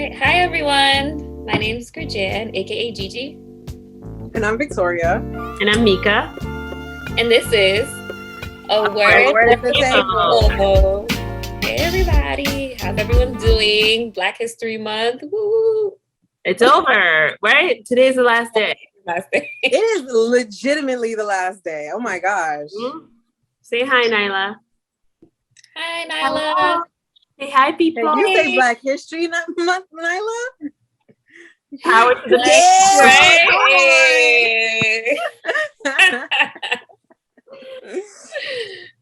right. Hi, everyone. My name is Gurjan, aka Gigi. And I'm Victoria. And I'm Mika. And this is A Word at the Table. Hey, everybody. How's everyone doing? Black History Month. Woo! It's over, right? Today's the last day. It is legitimately the last day. Oh my gosh. Mm-hmm. Say hi, Nyla. Hi, Nyla. Hello. Say hi, people. Can you say Black History Month, Nyla? Power to the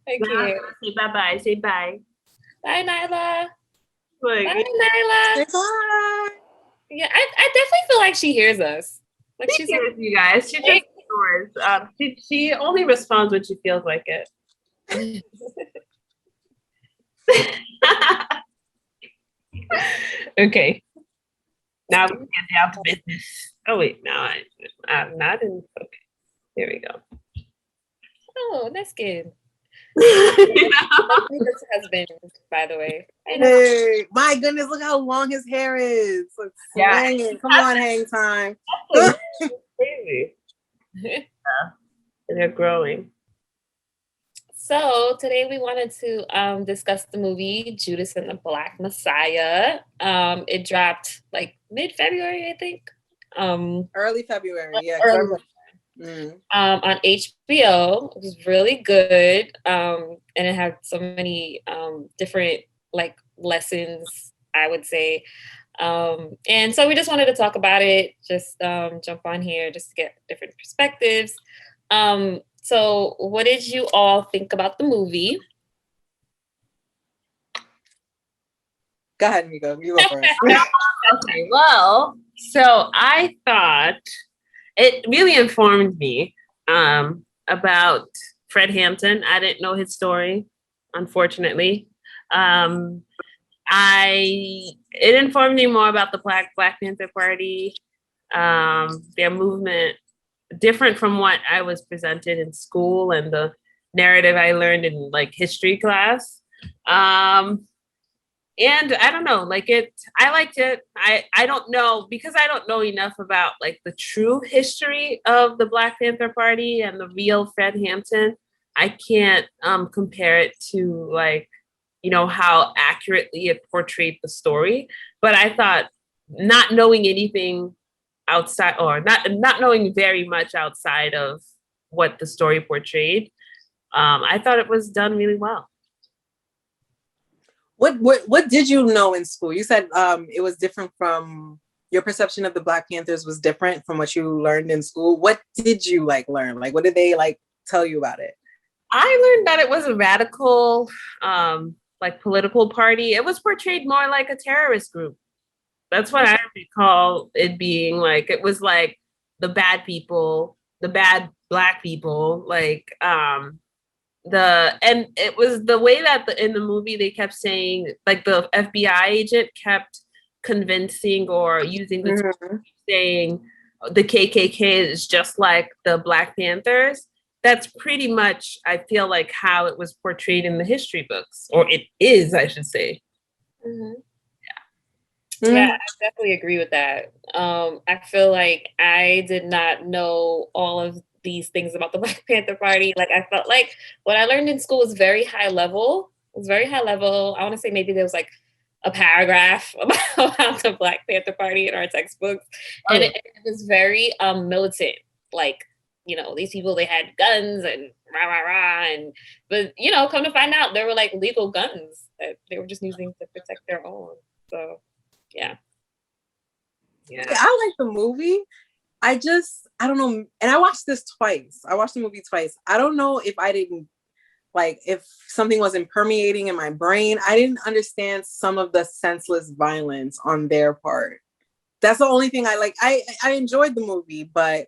I can't. Say bye-bye. Say bye. Bye, Nyla. Look, bye, Nyla. Say bye. Yeah, I definitely feel like she hears us. Like she hears you guys. She just ignores. She only responds when she feels like it. Okay. Now we get down to business. Oh wait, now I'm not in. Okay, here we go. Oh, that's good. This husband, by the way. Hey, my goodness, look how long his hair is. Yeah. Come on, hang time. Crazy. Yeah. And they're growing. So today we wanted to discuss the movie Judas and the Black Messiah. It dropped like mid-February, I think. Early February, yeah. On HBO. It was really good. And it had so many different like lessons, I would say. And so we just wanted to talk about it, just jump on here just to get different perspectives. So what did you all think about the movie? Go ahead, Mika. You go first. Okay, well, so I thought it really informed me about Fred Hampton. I didn't know his story, unfortunately. It informed me more about the Black Panther Party, their movement, different from what I was presented in school and the narrative I learned in like history class. And I don't know, I liked it. I don't know, because I don't know enough about like the true history of the Black Panther Party and the real Fred Hampton. I can't compare it to like, you know, how accurately it portrayed the story. But I thought, not knowing anything outside, or not knowing very much outside of what the story portrayed, I thought it was done really well. What did you know in school? You said it was different from your perception of the Black Panthers was different from what you learned in school. What did you learn? What did they tell you about it? I learned that it was a radical political party. It was portrayed more like a terrorist group. That's what I recall it being like. It was like the bad people, the bad Black people, and it was the way that in the movie they kept saying, like the FBI agent kept convincing or using the term, saying the KKK is just like the Black Panthers. That's pretty much, I feel like, how it was portrayed in the history books, or it is, I should say. Mm-hmm. Yeah, I definitely agree with that. I feel like I did not know all of these things about the Black Panther Party. Like, I felt like what I learned in school was very high level. It was very high level. I want to say maybe there was like a paragraph about the Black Panther Party in our textbooks. And it was very militant. Like, you know, these people, they had guns and rah, rah, rah. But, you know, come to find out, there were like legal guns that they were just using to protect their own. So, yeah. I like the movie. I don't know. And I watched this twice. I watched the movie twice. I don't know if I didn't, if something wasn't permeating in my brain. I didn't understand some of the senseless violence on their part. That's the only thing I enjoyed the movie, but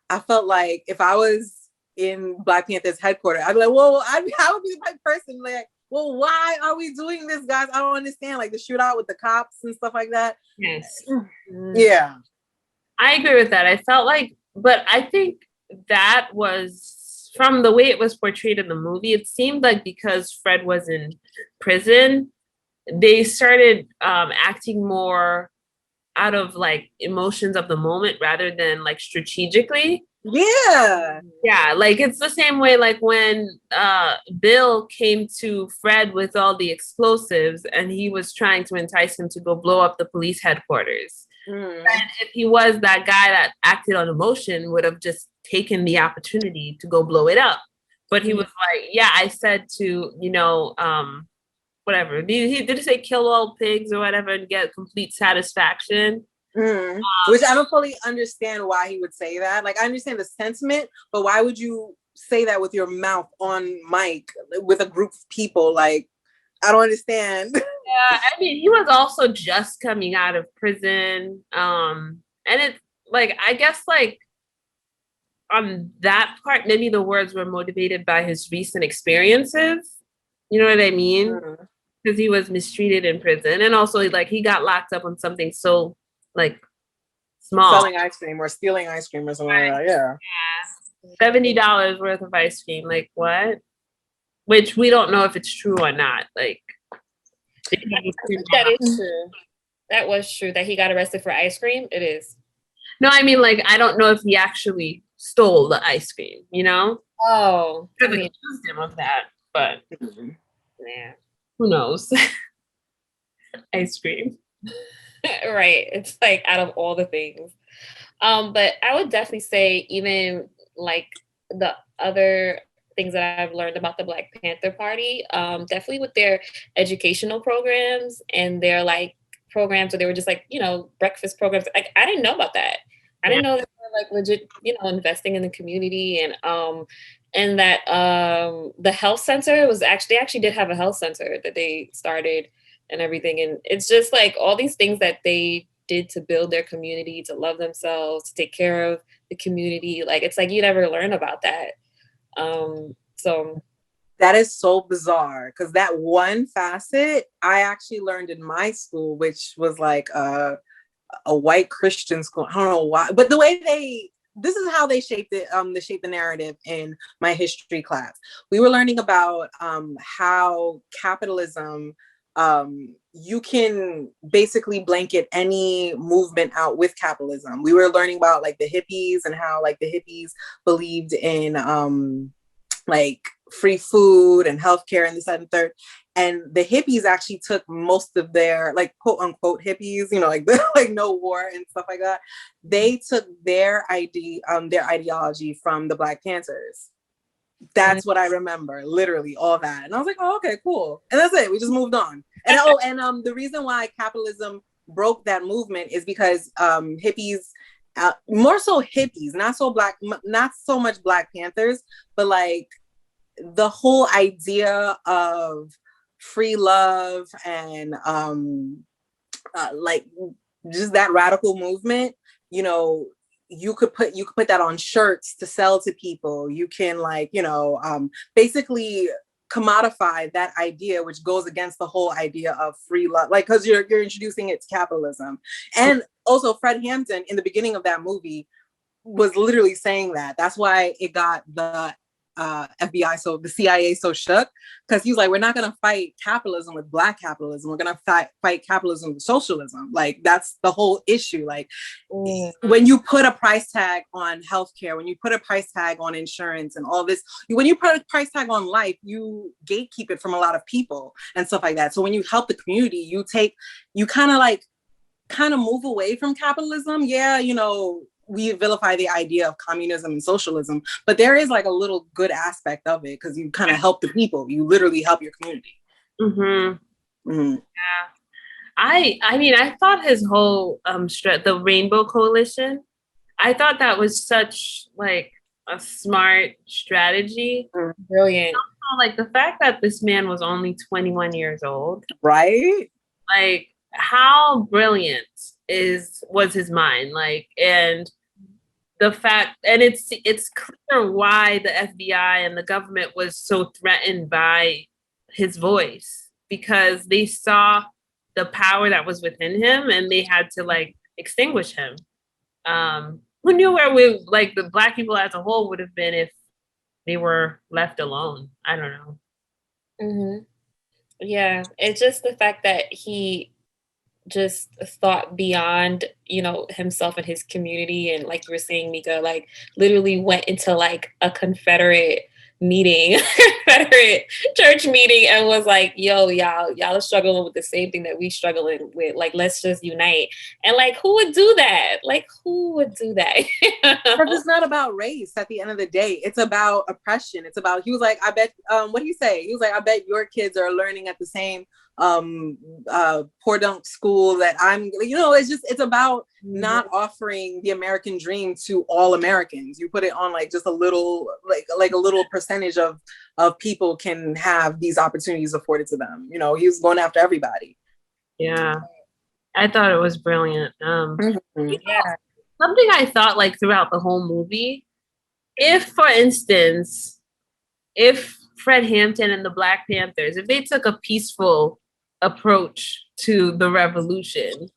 I felt like if I was in Black Panther's headquarters, I'd be like, well, I would be the type person well, why are we doing this, guys? I don't understand. The shootout with the cops and stuff like that. Yes. Yeah. I agree with that. I felt like, but I think that was, from the way it was portrayed in the movie, it seemed like because Fred was in prison, they started acting more out of like emotions of the moment rather than like strategically. Yeah. Yeah, like it's the same way like when Bill came to Fred with all the explosives and he was trying to entice him to go blow up the police headquarters. And if he was that guy that acted on emotion, would have just taken the opportunity to go blow it up. But he was like, yeah, I said to, whatever. Did he say kill all pigs or whatever and get complete satisfaction? Which I don't fully understand why he would say that. Like, I understand the sentiment, but why would you say that with your mouth on mic with a group of people? Like, I don't understand. Yeah, I mean, he was also just coming out of prison. And it's like, I guess, like, on that part, maybe the words were motivated by his recent experiences. You know what I mean? Because he was mistreated in prison. And also, like, he got locked up on something so, like, small. Selling ice cream or stealing ice cream or something like that. Yeah. $70 worth of ice cream. Like, what? Which we don't know if it's true or not. Like, that is true. That was true that he got arrested for ice cream. It is. No, I mean, like, I don't know if he actually stole the ice cream, you know? Oh. I mean, accused him of that, but yeah. Who knows? Ice cream. Right. It's like out of all the things. But I would definitely say even like the other things that I've learned about the Black Panther Party, definitely with their educational programs and their like programs where they were just like, breakfast programs. Like I didn't know about that. I didn't know that they were like legit, investing in the community and that the health center was they actually did have a health center that they started and everything. And it's just like all these things that they did to build their community, to love themselves, to take care of the community. Like, it's like you never learn about that. So that is so bizarre because that one facet I actually learned in my school, which was like a white Christian school. I don't know why, but the way this is how they shaped it, they shaped the narrative in my history class. We were learning about how capitalism, you can basically blanket any movement out with capitalism. We were learning about like the hippies and how like the hippies believed in like free food and healthcare and this, that, and third. And the hippies actually took most of their like quote unquote hippies, like like no war and stuff like that. They took their ideology from the Black Panthers. That's what I remember, literally all that. And I was like, oh, okay, cool. And that's it. We just moved on. And the reason why capitalism broke that movement is because hippies, more so hippies, not so much Black Panthers, but like the whole idea of free love and like just that radical movement, you could put that on shirts to sell to people. You can like, basically commodify that idea, which goes against the whole idea of free love, like, because you're introducing it to capitalism. And also Fred Hampton in the beginning of that movie was literally saying that. That's why it got the FBI, so the CIA, so shook, because he's like, we're not going to fight capitalism with Black capitalism. We're going to fight capitalism with socialism. Like, that's the whole issue. Like, when you put a price tag on healthcare, when you put a price tag on insurance and all this, when you put a price tag on life, you gatekeep it from a lot of people and stuff like that. So when you help the community, you kind of move away from capitalism. Yeah, we vilify the idea of communism and socialism, but there is like a little good aspect of it because you kind of help the people. You literally help your community. Yeah. I mean, I thought his whole the Rainbow Coalition, I thought that was such like a smart strategy. Brilliant. Also, like the fact that this man was only 21 years old, right? Like, how brilliant was his mind, like, and the fact, and it's clear why the FBI and the government was so threatened by his voice, because they saw the power that was within him and they had to like extinguish him. Who knew where like the Black people as a whole would have been if they were left alone? I don't know. Yeah, it's just the fact that just thought beyond, himself and his community. And like you were saying, Mika, like literally went into like a Confederate meeting, Confederate church meeting, and was like, yo, y'all are struggling with the same thing that we struggling with. Like, let's just unite. And like, who would do that? Like, who would do that? Because it's not about race at the end of the day. It's about oppression. It's about, he was like, I bet, what did he say? He was like, I bet your kids are learning at the same poor dunk school that I'm, it's about not offering the American dream to all Americans. You put it on like just a little, like a little percentage of people can have these opportunities afforded to them. He was going after everybody. Yeah. I thought it was brilliant. Yeah. Something I thought like throughout the whole movie, if, for instance, if Fred Hampton and the Black Panthers, if they took a peaceful approach to the revolution,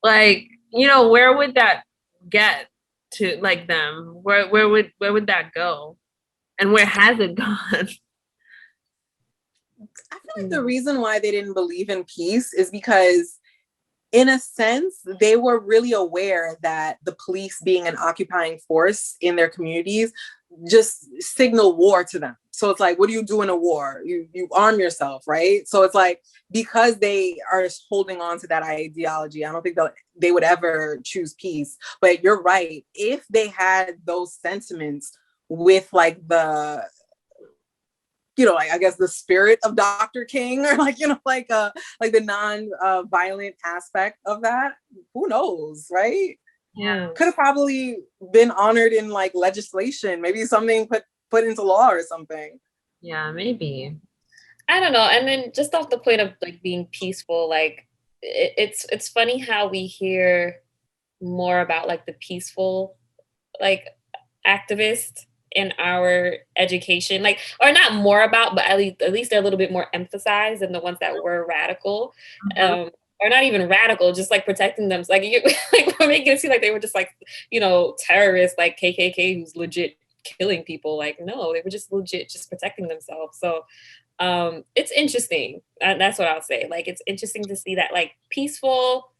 like, where would that get to, like, them? Where would that go? And where has it gone? I feel like the reason why they didn't believe in peace is because, in a sense, they were really aware that the police being an occupying force in their communities just signal war to them. So it's like, what do you do in a war? You arm yourself, right? So it's like, because they are holding on to that ideology, I don't think they would ever choose peace. But you're right. If they had those sentiments with like the, like, I guess the spirit of Dr. King, or like, like the non-violent aspect of that, who knows, right? Yeah. Could have probably been honored in like legislation, maybe something put into law or something. Yeah, maybe. I don't know. And then just off the point of like being peaceful, like it's funny how we hear more about like the peaceful like activists in our education, like, or not more about, but at least they're a little bit more emphasized than the ones that were radical. Or not even radical, just like protecting them. Like, like we're making it seem like they were just like, terrorists, like KKK, who's legit killing people. Like, no, they were just legit just protecting themselves. So it's interesting. That's what I'll say. Like, it's interesting to see that like peaceful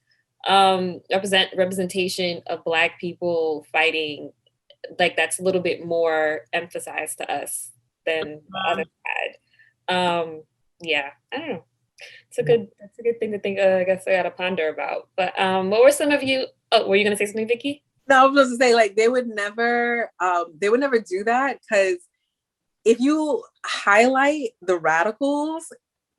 representation of Black people fighting, like that's a little bit more emphasized to us than the other side. Yeah, I don't know. That's a good thing to think. I guess I gotta ponder about. But what were some of you? Oh, were you gonna say something, Vicky? No, I was supposed to say like they would never do that, because if you highlight the radicals,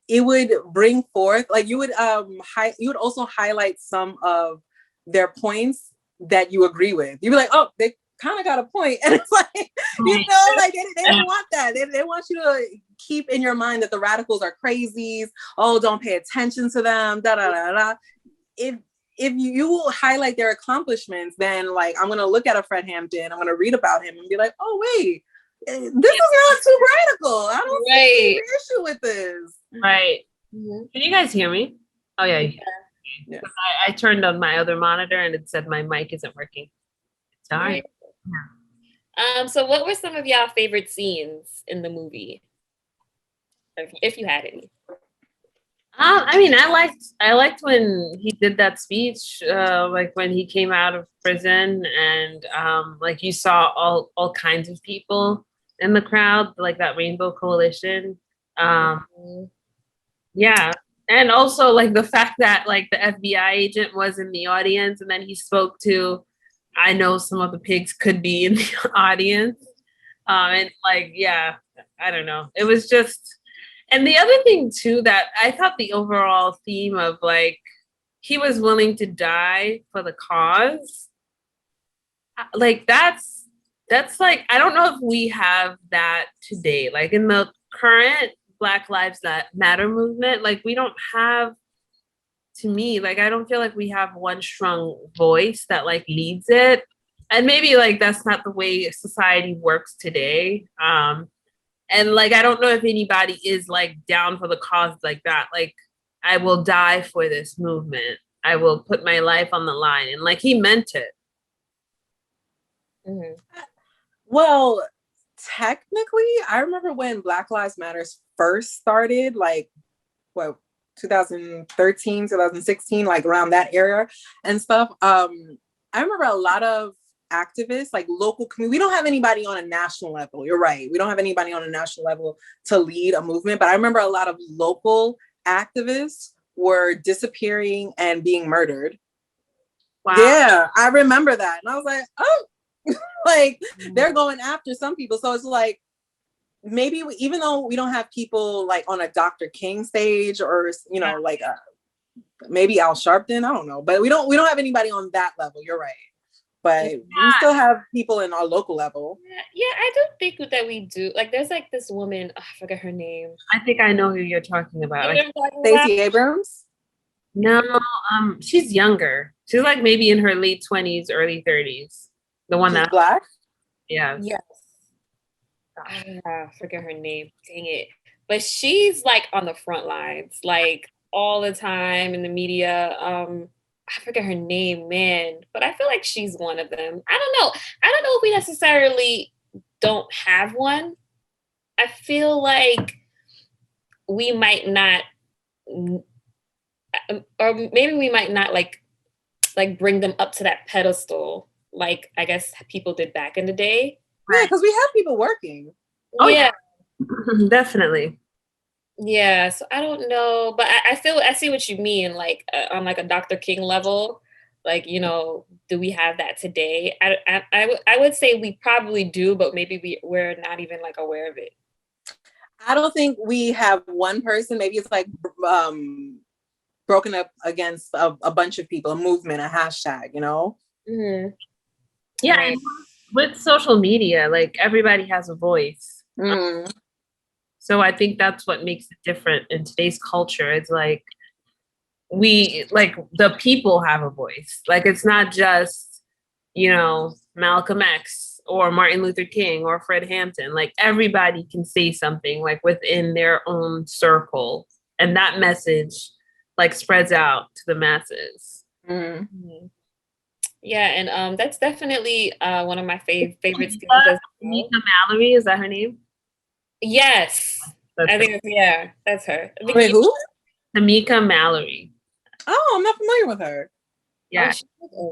it would bring forth, like, you would also highlight some of their points that you agree with. You'd be like, oh, they kind of got a point. And it's like, like they don't want that. They want you to keep in your mind that the radicals are crazies. Oh, don't pay attention to them. Da da da da. If you highlight their accomplishments, then like I'm gonna look at a Fred Hampton, I'm gonna read about him and be like, oh wait, this is not too radical. I don't see any issue with this. Right. Can you guys hear me? Oh yeah. Yeah. I turned on my other monitor and it said my mic isn't working. Sorry. So what were some of y'all favorite scenes in the movie? If you had any. I mean, I liked when he did that speech, like when he came out of prison, and like you saw all kinds of people in the crowd, like that Rainbow Coalition. Yeah. And also like the fact that like the FBI agent was in the audience, and then he spoke to, I know some of the pigs could be in the audience. And like, yeah, I don't know. It was just, and the other thing too, that I thought the overall theme of like, he was willing to die for the cause. Like that's like, I don't know if we have that today. Like in the current Black Lives Matter movement, like we don't have, to me, like I don't feel like we have one strong voice that like leads it. And maybe like that's not the way society works today. And like I don't know if anybody is like down for the cause like that. Like I will die for this movement. I will put my life on the line. And like he meant it. Mm-hmm. Well, technically, I remember when Black Lives Matter first started, like, what, 2013, 2016, like around that era and stuff. I remember a lot of activists, like local community. We don't have anybody on a national level. You're right. We don't have anybody on a national level to lead a movement. But I remember a lot of local activists were disappearing and being murdered. Wow. Yeah, I remember that. And I was like, oh, like they're going after some people. So it's like, maybe even though we don't have people like on a Dr. King stage or, you know, like maybe Al Sharpton, I don't know, but we don't have anybody on that level. You're right. But we still have people in our local level. Yeah, I don't think that we do. Like, there's like this woman, I forget her name. I think I know who you're talking about. Stacey Abrams? No, she's younger. She's like maybe in her late 20s, early 30s. The one that's black? Yeah. Yes. I forget her name. Dang it. But she's like on the front lines, like all the time in the media. I forget her name, man, but I feel like she's one of them. I don't know if we necessarily don't have one. I feel like we might not, or maybe we might not like bring them up to that pedestal, like I guess people did back in the day. Yeah, because we have people working. Oh yeah, definitely. Yeah, so I don't know, but I see what you mean, like on like a Dr. King level, like, you know, do we have that today? I would say we probably do, but maybe we're not even like aware of it. I don't think we have one person. Maybe it's like broken up against a bunch of people, a movement, a hashtag, you know? Mm-hmm. Yeah, right. And with social media, like everybody has a voice. Mm. So I think that's what makes it different in today's culture. It's like the people have a voice. Like it's not just, you know, Malcolm X or Martin Luther King or Fred Hampton. Like everybody can say something like within their own circle. And that message like spreads out to the masses. Mm-hmm. Yeah, and that's definitely one of my favorites. Nika Mallory, is that her name? Yes, I think that's her. Wait, who? Tamika Mallory. Oh, I'm not familiar with her. Yeah,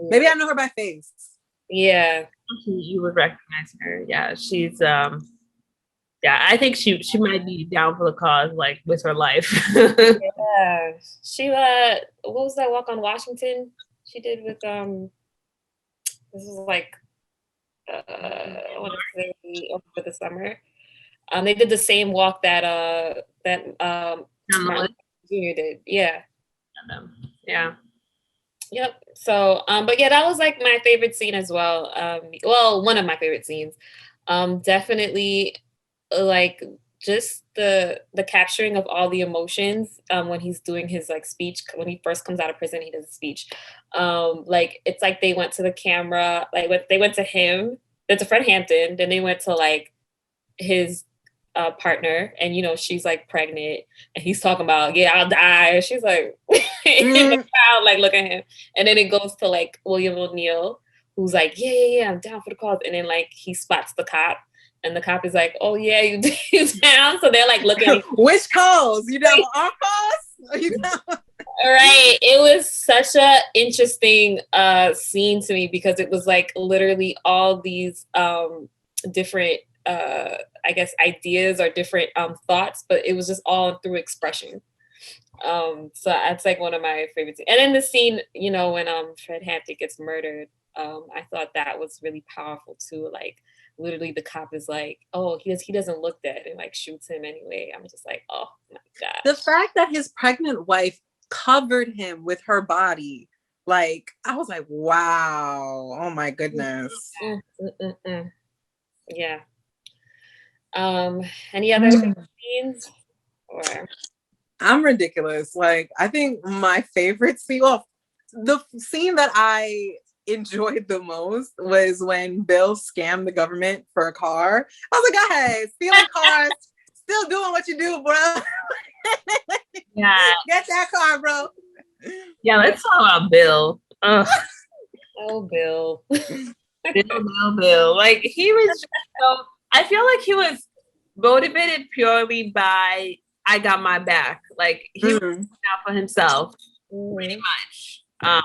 maybe I know her by face. Yeah, you would recognize her. Yeah, she's I think she might be down for the cause, like with her life. Yeah, she what was that walk on Washington she did with this is like I want to say over the summer. They did the same walk that Martin Jr. did. Yeah. Yeah. Yep. So, but yeah, that was like my favorite scene as well. Well, one of my favorite scenes. Definitely like just the capturing of all the emotions when he's doing his like speech. When he first comes out of prison, he does a speech. Like it's like they went to the camera, like they went to him, then to Fred Hampton, then they went to like his partner, and you know she's like pregnant, and he's talking about I'll die, and she's like in the crowd like look at him, and then it goes to like William O'Neill, who's like yeah I'm down for the cause, and then like he spots the cop, and the cop is like, oh yeah, you down? So they're like looking which cause? You down for our cause? You down? Right. It was such a interesting scene to me because it was like literally all these different I guess ideas or different thoughts, but it was just all through expression. So that's like one of my favorites. And then the scene, you know, when Fred Hampton gets murdered, I thought that was really powerful too. Like literally the cop is like, oh, he doesn't look dead, and like shoots him anyway. I'm just like, oh my God. The fact that his pregnant wife covered him with her body, like I was like, wow, oh my goodness. Yeah. Any other scenes? Or I'm ridiculous. Like I think my favorite scene, well, the scene that I enjoyed the most was when Bill scammed the government for a car. I was like, hey, stealing cars, still doing what you do, bro. Yeah. Get that car, bro. Yeah, let's talk about Bill. Oh, Bill. Bill. Like he was just I feel like he was motivated purely by I got my back. Like he was looking out for himself, pretty much.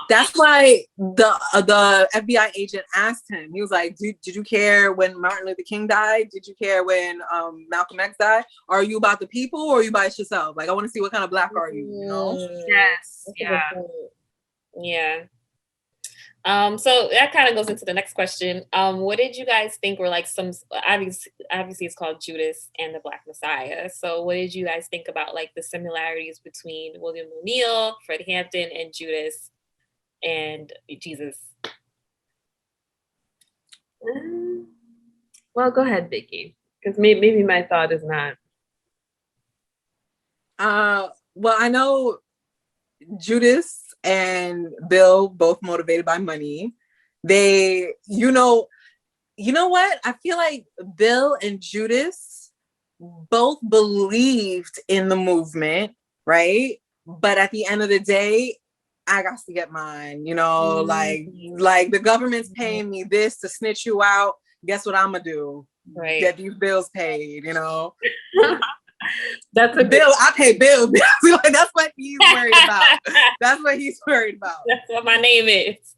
That's why the FBI agent asked him. He was like, "Did you care when Martin Luther King died? Did you care when Malcolm X died? Are you about the people or are you about yourself? Like, I want to see what kind of black are you? You know?" Yes. Yeah. Yeah. So that kind of goes into the next question. What did you guys think were like some obviously it's called Judas and the Black Messiah. So what did you guys think about like the similarities between William O'Neill, Fred Hampton, and Judas and Jesus? Well, go ahead, Vicky, because maybe my thought is not. Well, I know Judas and Bill both motivated by money. They, you know what? I feel like Bill and Judas both believed in the movement, right? But at the end of the day, I got to get mine, you know, like the government's paying me this to snitch you out. Guess what I'm gonna do? Right. Get these bills paid, you know. That's a bill. I pay bills. Like, that's what he's worried about. That's what he's worried about. That's what my name is.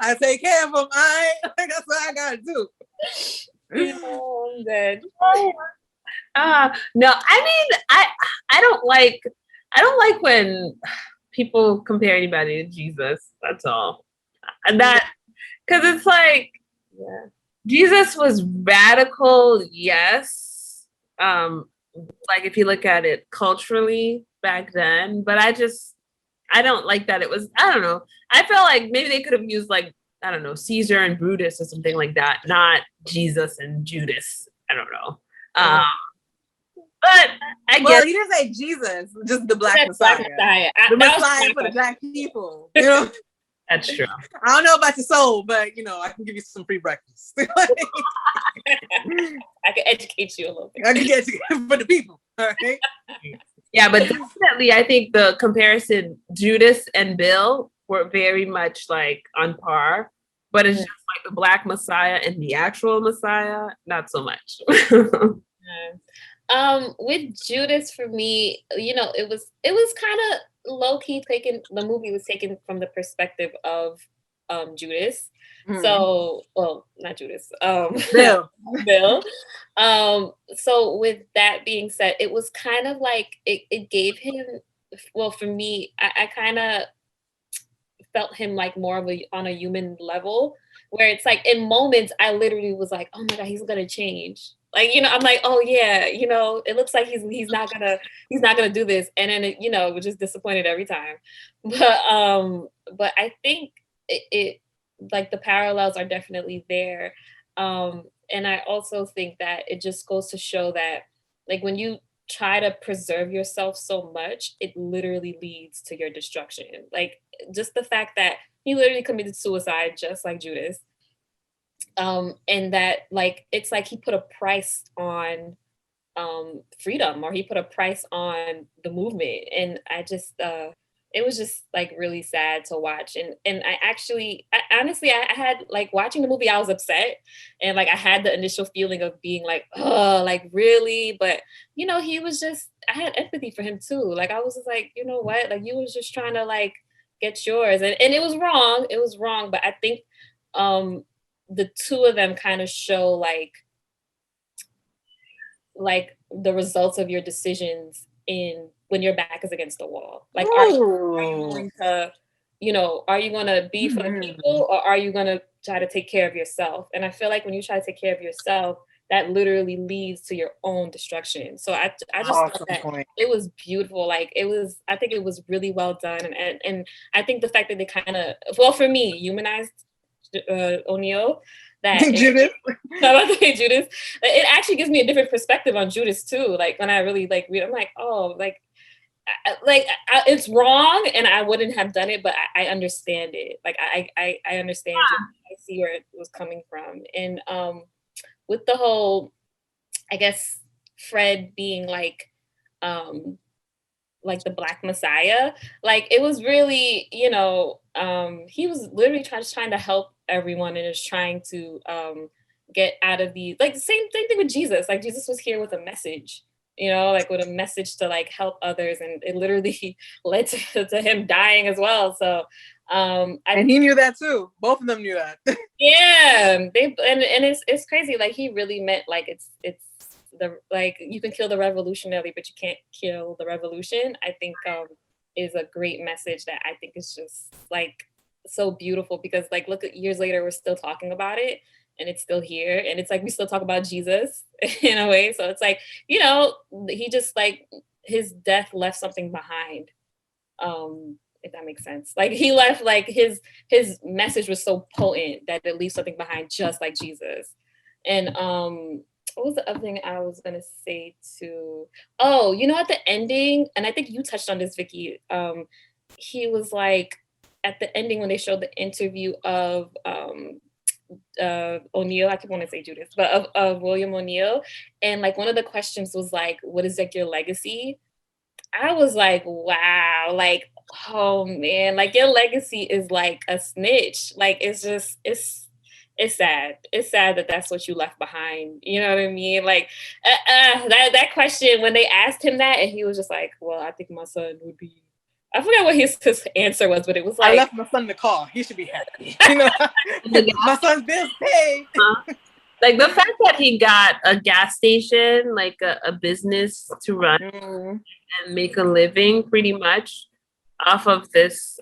I take care of them. That's what I gotta do. Oh, I'm dead. No, I mean, I don't like when people compare anybody to Jesus. That's all. And that, because it's like, yeah, Jesus was radical, yes. Like if you look at it culturally back then, but I don't like that. It was, I don't know. I feel like maybe they could have used like, I don't know, Caesar and Brutus or something like that, not Jesus and Judas. I don't know. But I guess he didn't say Jesus, just the Black Messiah. The Messiah for the Black people. You know? That's true. I don't know about your soul, but you know, I can give you some free breakfast. I can educate you a little bit. I can get you for the people. All right. Yeah, but definitely I think the comparison, Judas and Bill were very much like on par, but it's just like the Black Messiah and the actual Messiah, not so much. With Judas, for me, you know, it was kind of low-key taken. The movie was taken from the perspective of Judas. So, well, not Judas. Bill. Bill. So with that being said, it was kind of like it gave him, well, for me, I kind of felt him like more of on a human level, where it's like in moments I literally was like, oh my God, he's gonna change. Like, you know, I'm like, oh yeah, you know, it looks like he's not gonna do this, and then it, you know, we're just disappointed every time. But I think it like the parallels are definitely there, and I also think that it just goes to show that like when you try to preserve yourself so much, it literally leads to your destruction. Like just the fact that he literally committed suicide just like Judas. And that like it's like he put a price on freedom, or he put a price on the movement. And I just it was just like really sad to watch. And honestly I had like watching the movie, I was upset, and like I had the initial feeling of being like, oh, like really? But you know, he was just, I had empathy for him too. Like I was just like, you know what, like you was just trying to like get yours, and it was wrong, but I think the two of them kind of show like the results of your decisions in when your back is against the wall. Like, are you going to, you know, are you going to be for the people, or are you going to try to take care of yourself? And I feel like when you try to take care of yourself, that literally leads to your own destruction. So I just thought that it was beautiful. Like I think it was really well done. And I think the fact that they kind of, well, for me, humanized O'Neill, that Judas. Judas. It actually gives me a different perspective on Judas too. Like when I really like read, I'm like, oh, like it's wrong, and I wouldn't have done it, but I understand it. Like I understand it. I see where it was coming from. And with the whole, I guess Fred being like the Black Messiah, like it was really, you know, he was literally trying to help everyone, and is trying to get out of the, like the same thing with Jesus. Like Jesus was here with a message, you know, like with a message to like help others, and it literally led to him dying as well. So and he knew that too. Both of them knew that. Yeah, and it's crazy. Like he really meant like it's the like you can kill the revolutionary, but you can't kill the revolution. I think is a great message that I think is just like so beautiful, because like look at years later we're still talking about it, and it's still here, and it's like we still talk about Jesus in a way. So it's like, you know, he just like his death left something behind. If that makes sense. Like he left like his message was so potent that it leaves something behind, just like Jesus. And what was the other thing I was gonna say too? Oh, you know, at the ending, and I think you touched on this, Vicky. He was like at the ending when they showed the interview of O'Neill, I keep wanting to say Judas, but of William O'Neill, and like one of the questions was like, what is like your legacy? I was like, wow, like, oh man, like your legacy is like a snitch. Like it's just it's sad. It's sad that that's what you left behind. You know what I mean? Like that question when they asked him that, and he was just like, well, I think my son would be. I forgot what his answer was, but it was like, I left my son in the car. He should be happy. You know, my son's bills paid. Like the fact that he got a gas station, like a business to run and make a living pretty much off of this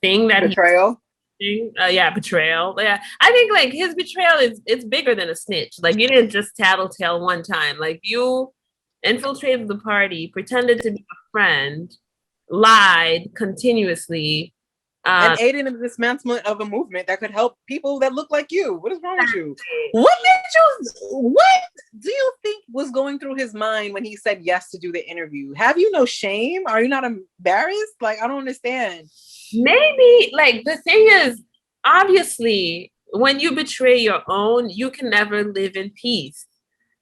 thing that betrayal. Betrayal. Yeah, I think like his betrayal it's bigger than a snitch. Like you didn't just tattletale one time. Like you infiltrated the party, pretended to be a friend, lied continuously, and aided in the dismantlement of a movement that could help people that look like you. What is wrong with you? What do you think was going through his mind when he said yes to do the interview? Have you no shame? Are you not embarrassed? Like, I don't understand. Maybe, like, the thing is, obviously, when you betray your own, you can never live in peace.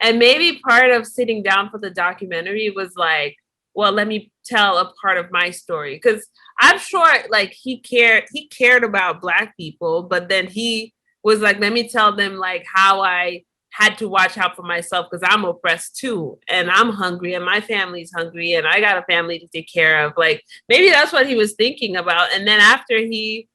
And maybe part of sitting down for the documentary was like, well, let me tell a part of my story. Because I'm sure like he cared about Black people, but then he was like, let me tell them like how I had to watch out for myself because I'm oppressed too. And I'm hungry and my family's hungry and I got a family to take care of. Like maybe that's what he was thinking about. And then after he,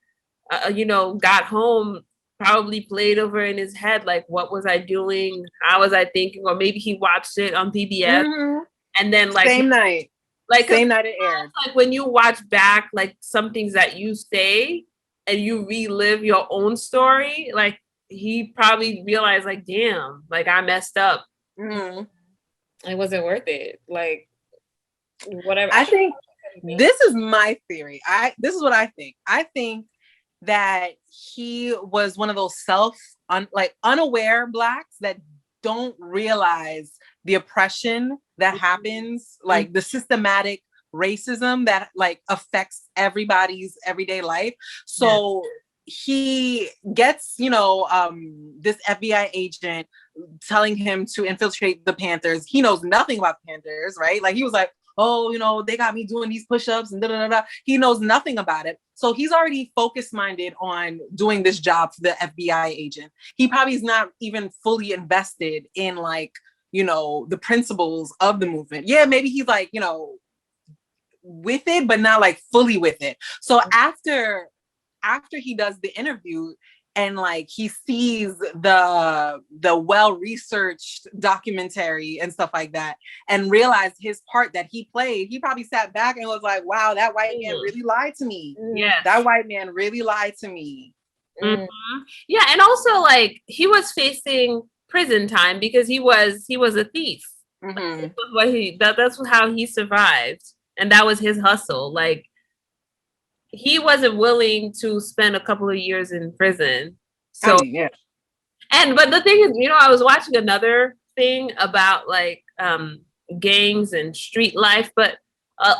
got home, probably played over in his head, like, what was I doing? How was I thinking? Or maybe he watched it on PBS and then like same night it aired. Like when you watch back, like some things that you say and you relive your own story, like he probably realized like, damn, like I messed up. It wasn't worth it. Like whatever. I think this is my theory. This is what I think. I think that he was one of those unaware Blacks that don't realize the oppression that happens, like the systematic racism that like affects everybody's everyday life. So he gets, this FBI agent telling him to infiltrate the Panthers. He knows nothing about the Panthers, right? Like he was like, oh, they got me doing these push-ups and da-da-da-da. He knows nothing about it. So he's already focus-minded on doing this job for the FBI agent. He probably is not even fully invested in like, the principles of the movement. Yeah, maybe he's like, with it, but not like fully with it. So after he does the interview and like he sees the well-researched documentary and stuff like that and realized his part that he played, he probably sat back and was like, wow, that white man really lied to me. Yeah, that white man really lied to me. Yeah, and also like he was facing prison time because he was a thief. That's how he survived, and that was his hustle. Like he wasn't willing to spend a couple of years in prison. So but the thing is, I was watching another thing about like gangs and street life, but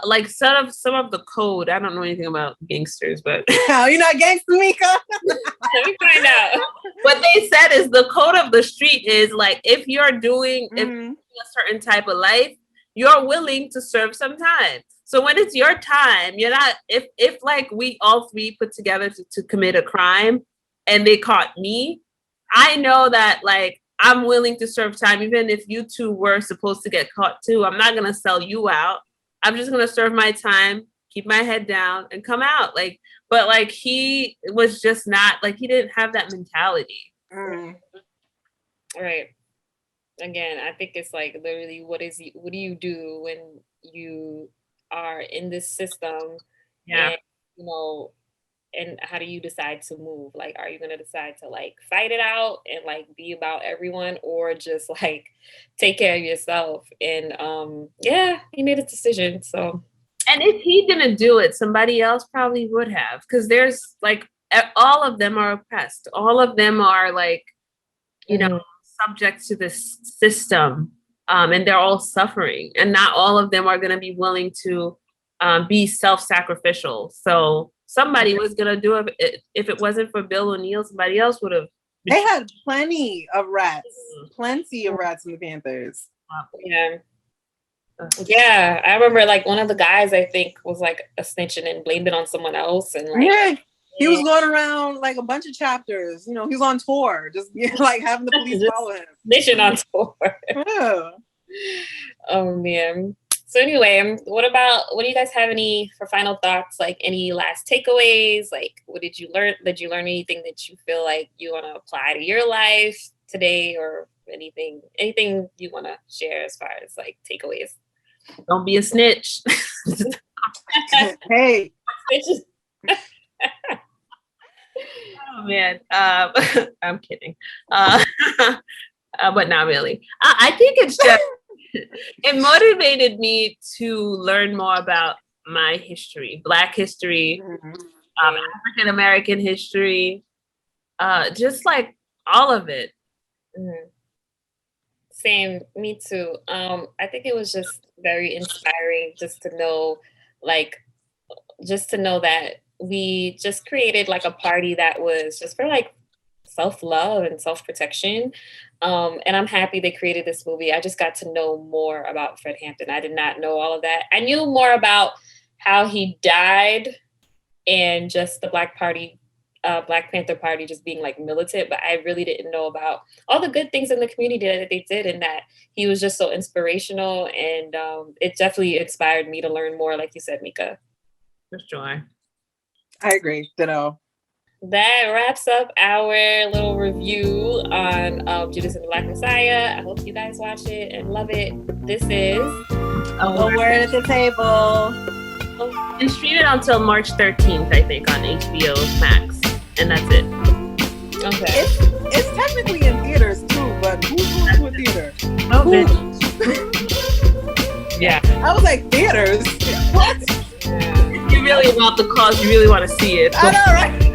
like some of the code, I don't know anything about gangsters, but you're not gangster, Mika. Let me find out. What they said is the code of the street is like if you're doing a certain type of life, you're willing to serve some time. So when it's your time, you're not, if like we all three put together to commit a crime and they caught me, I know that like I'm willing to serve time, even if you two were supposed to get caught too. I'm not gonna sell you out. I'm just gonna serve my time, keep my head down, and come out. Like, but like he was just not like he didn't have that mentality. Right. Again, I think it's like literally what do you do when you are in this system? Yeah. And, you know, and how do you decide to move? Like, are you going to decide to like fight it out and like be about everyone, or just like take care of yourself? And yeah, he made a decision. So, and if he didn't do it, somebody else probably would have, because there's like all of them are oppressed. All of them are like, you know, subject to this system, and they're all suffering, and not all of them are going to be willing to be self-sacrificial. So somebody was going to do it. If it wasn't for Bill O'Neill, somebody else would have. They had plenty of rats in the Panthers. Yeah, I remember like one of the guys I think was like a snitching and blamed it on someone else, and like he was going around like a bunch of chapters. You know, he was on tour, just like having the police follow him. Snitching on tour. Yeah. Oh man. So anyway, what do you guys have any for final thoughts? Like any last takeaways? Like what did you learn? Did you learn anything that you feel like you want to apply to your life today, or anything you want to share as far as like takeaways? Don't be a snitch. Hey. Oh man, I'm kidding, but not really. I think it's just it motivated me to learn more about my history, Black history, African American history, just like all of it. Same, me too. I think it was just very inspiring just to know that we just created like a party that was just for like self-love and self-protection. And I'm happy they created this movie. I just got to know more about Fred Hampton. I did not know all of that. I knew more about how he died and just the Black Panther Party just being like militant, but I really didn't know about all the good things in the community that they did, and that he was just so inspirational. And it definitely inspired me to learn more, like you said, Mika. For sure. I agree. Ditto. That wraps up our little review on Judas and the Black Messiah. I hope you guys watch it and love it. This is A Word at the Table. And stream it until March 13th, I think, on HBO Max. And that's it. Okay. It's technically in theaters too, but who's going to a theater? Oh, yeah. I was like, theaters? What? You really want the cause, you really want to see it. I know, right?